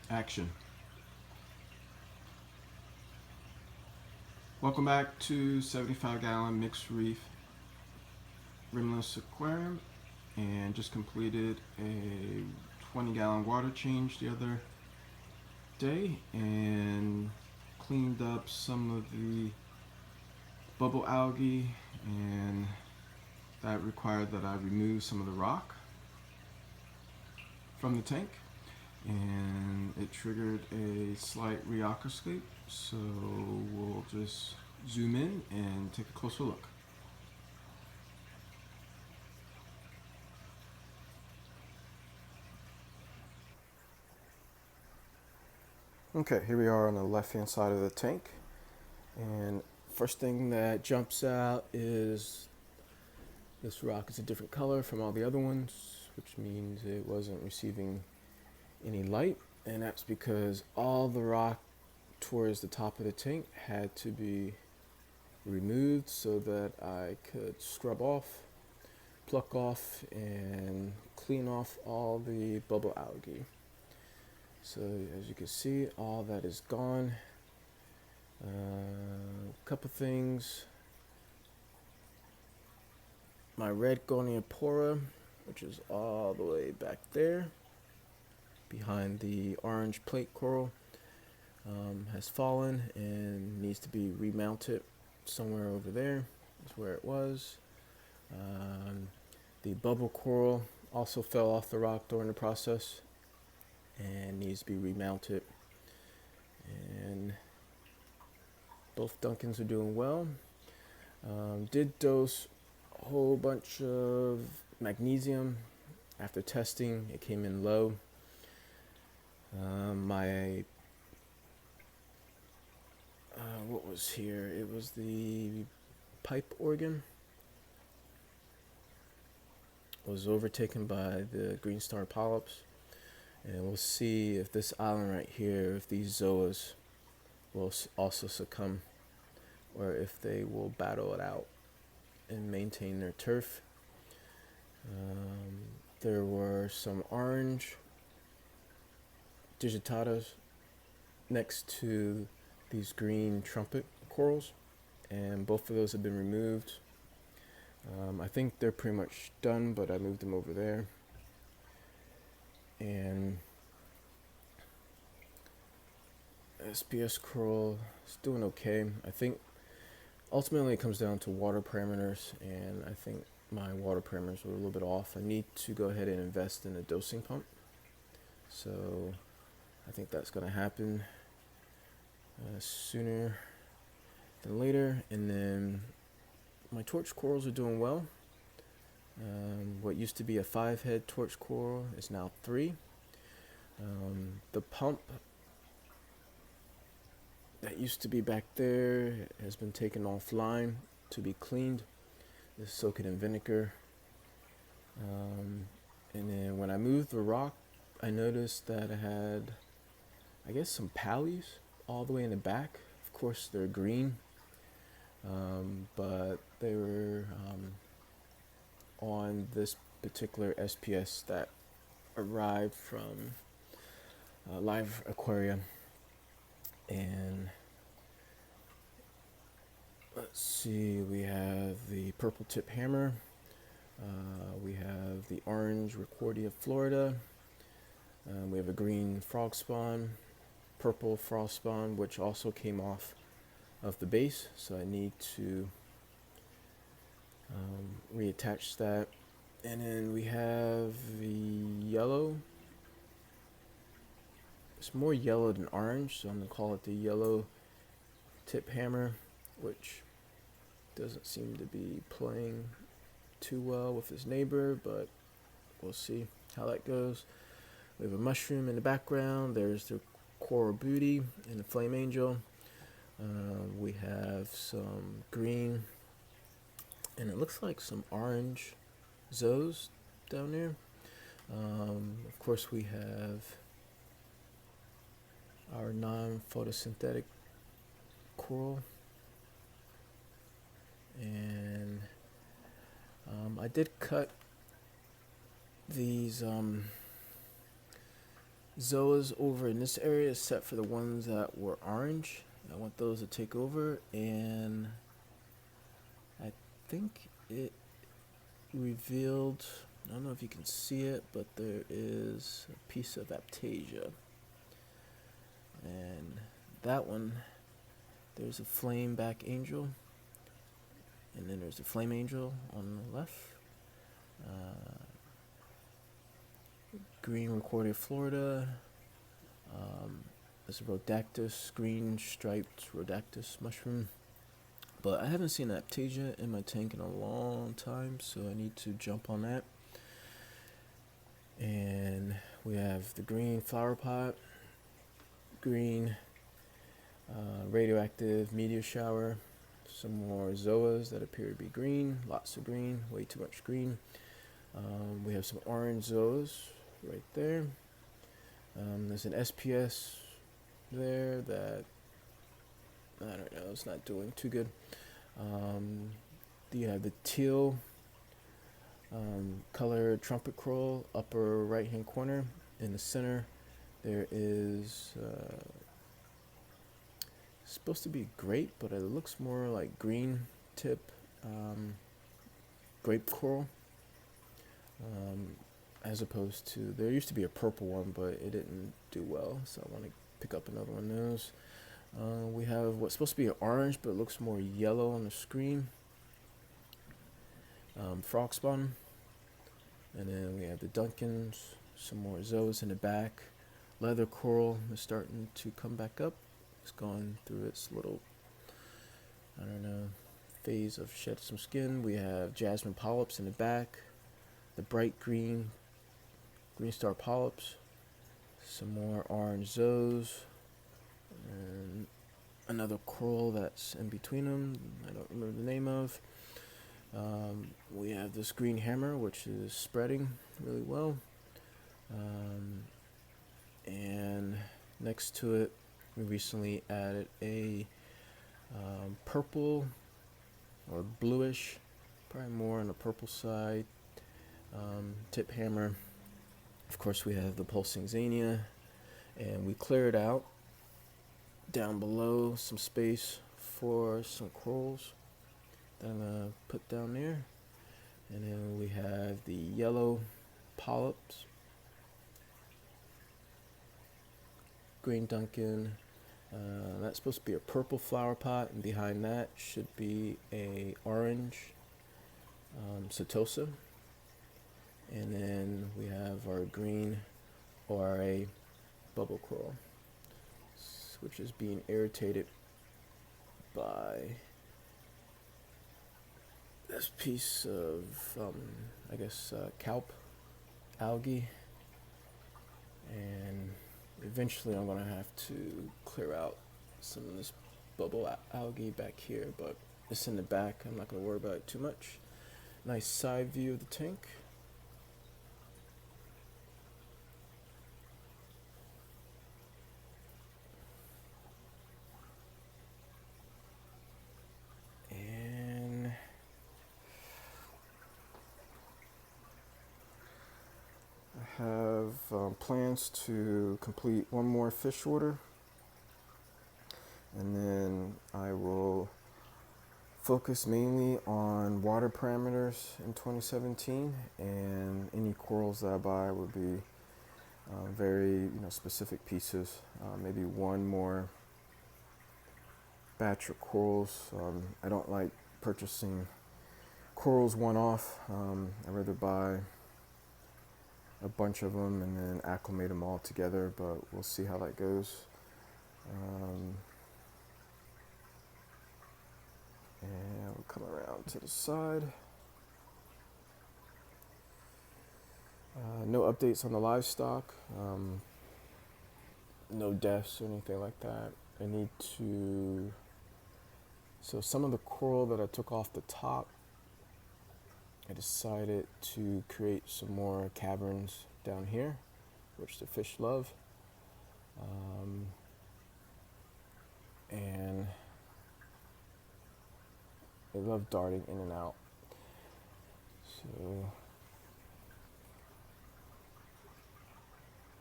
Action. Welcome back to 75-gallon mixed reef rimless aquarium, and just completed a 20-gallon water change the other day and cleaned up some of the bubble algae, and that required that I remove some of the rock from the tank, and it triggered a slight reaquascape. So we'll just zoom in and take a closer look. Okay, here we are on the left hand side of the tank, and first thing that jumps out is this rock is a different color from all the other ones, which means it wasn't receiving any light, and that's because all the rock towards the top of the tank had to be removed so that I could scrub off, pluck off, and clean off all the bubble algae. So as you can see, all that is gone. A couple things. My red goniopora, which is all the way back there behind the orange plate coral, has fallen and needs to be remounted somewhere over there. Is where it was. The bubble coral also fell off the rock during the process and needs to be remounted. And both Duncans are doing well. Did dose a whole bunch of magnesium. After testing, it came in low. What was here? It was the pipe organ. Was overtaken by the green star polyps. And we'll see if this island right here, if these zoas will also succumb, or if they will battle it out and maintain their turf. There were some orange digitatas next to these green trumpet corals, and both of those have been removed. I think they're pretty much done, but I moved them over there. And SPS coral is doing okay. I think ultimately it comes down to water parameters, and I think my water parameters were a little bit off. I need to go ahead and invest in a dosing pump. So I think that's going to happen sooner than later. And then my torch corals are doing well. What used to be a 5-head torch coral is now 3. The pump that used to be back there has been taken offline to be cleaned. Just soak it in vinegar. And then when I moved the rock, I noticed that it had, I guess, some pallies all the way in the back. Of course, they're green, but they were on this particular SPS that arrived from Live Aquaria. And let's see, we have the purple tip hammer, we have the orange Recordia Florida, we have a green frog spawn, purple frog spawn, which also came off of the base, so I need to reattach that. And then we have the yellow. It's more yellow than orange, so I'm going to call it the yellow tip hammer, which doesn't seem to be playing too well with his neighbor, but we'll see how that goes. We have a mushroom in the background. There's the coral booty and the flame angel. We have some green, and it looks like some orange zoes down there. Of course, we have our non-photosynthetic coral, and I did cut these zoas over in this area except for the ones that were orange. I want those to take over, and I think it revealed, I don't know if you can see it, but there is a piece of Aptasia. And that one, there's a flame back angel, and then there's a flame angel on the left. Green Recordia Florida. There's a Rhodactis, green striped Rhodactis mushroom. But I haven't seen Aptasia in my tank in a long time, so I need to jump on that. And we have the green flower pot, green radioactive meteor shower, some more zoas that appear to be green, lots of green, way too much green. We have some orange zoas right there. There's an SPS there that, I don't know, it's not doing too good. You have the teal color trumpet coral, upper right hand corner. In the center there is supposed to be grape, but it looks more like green tip grape coral, as opposed to, there used to be a purple one, but it didn't do well, so I want to pick up another one of those. We have what's supposed to be an orange, but it looks more yellow on the screen. Frog spawn. And then we have the Duncans, some more zoas in the back. Leather coral is starting to come back up. It's going through its little, I don't know, phase of shed some skin. We have jasmine polyps in the back. The bright green star polyps. Some more orange zoas. And another coral that's in between them, I don't remember the name of. We have this green hammer, which is spreading really well. And next to it, we recently added a purple or bluish, probably more on the purple side, tip hammer. Of course, we have the pulsing Xania, and we cleared out down below some space for some corals that I'm gonna put down there. And then we have the yellow polyps, green Duncan, that's supposed to be a purple flower pot, and behind that should be a orange Setosa. And then we have our green ORA bubble coral, which is being irritated by this piece of, I guess, kelp algae. And eventually I'm going to have to clear out some of this bubble algae back here, but it's in the back. I'm not going to worry about it too much. Nice side view of the tank. Have plans to complete one more fish order, and then I will focus mainly on water parameters in 2017, and any corals that I buy will be very specific pieces. Maybe one more batch of corals. I don't like purchasing corals one-off. I'd rather buy a bunch of them and then acclimate them all together, but we'll see how that goes. And we'll come around to the side. No updates on the livestock, no deaths or anything like that. I need to, so some of the coral that I took off the top, I decided to create some more caverns down here, which the fish love. And they love darting in and out. So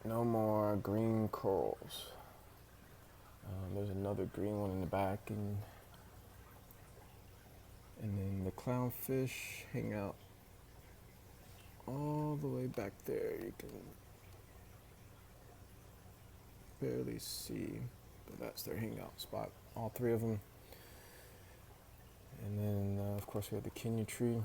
no more green corals. There's another green one in the back, and then the clownfish hang out all the way back there. You can barely see, but that's their hangout spot, all three of them. And then of course we have the Kenya tree.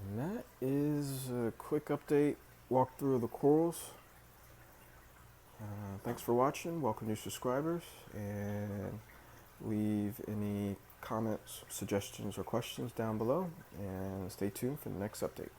And that is a quick update, walkthrough of the corals. Thanks for watching. Welcome new subscribers, and leave any comments, suggestions, or questions down below, and stay tuned for the next update.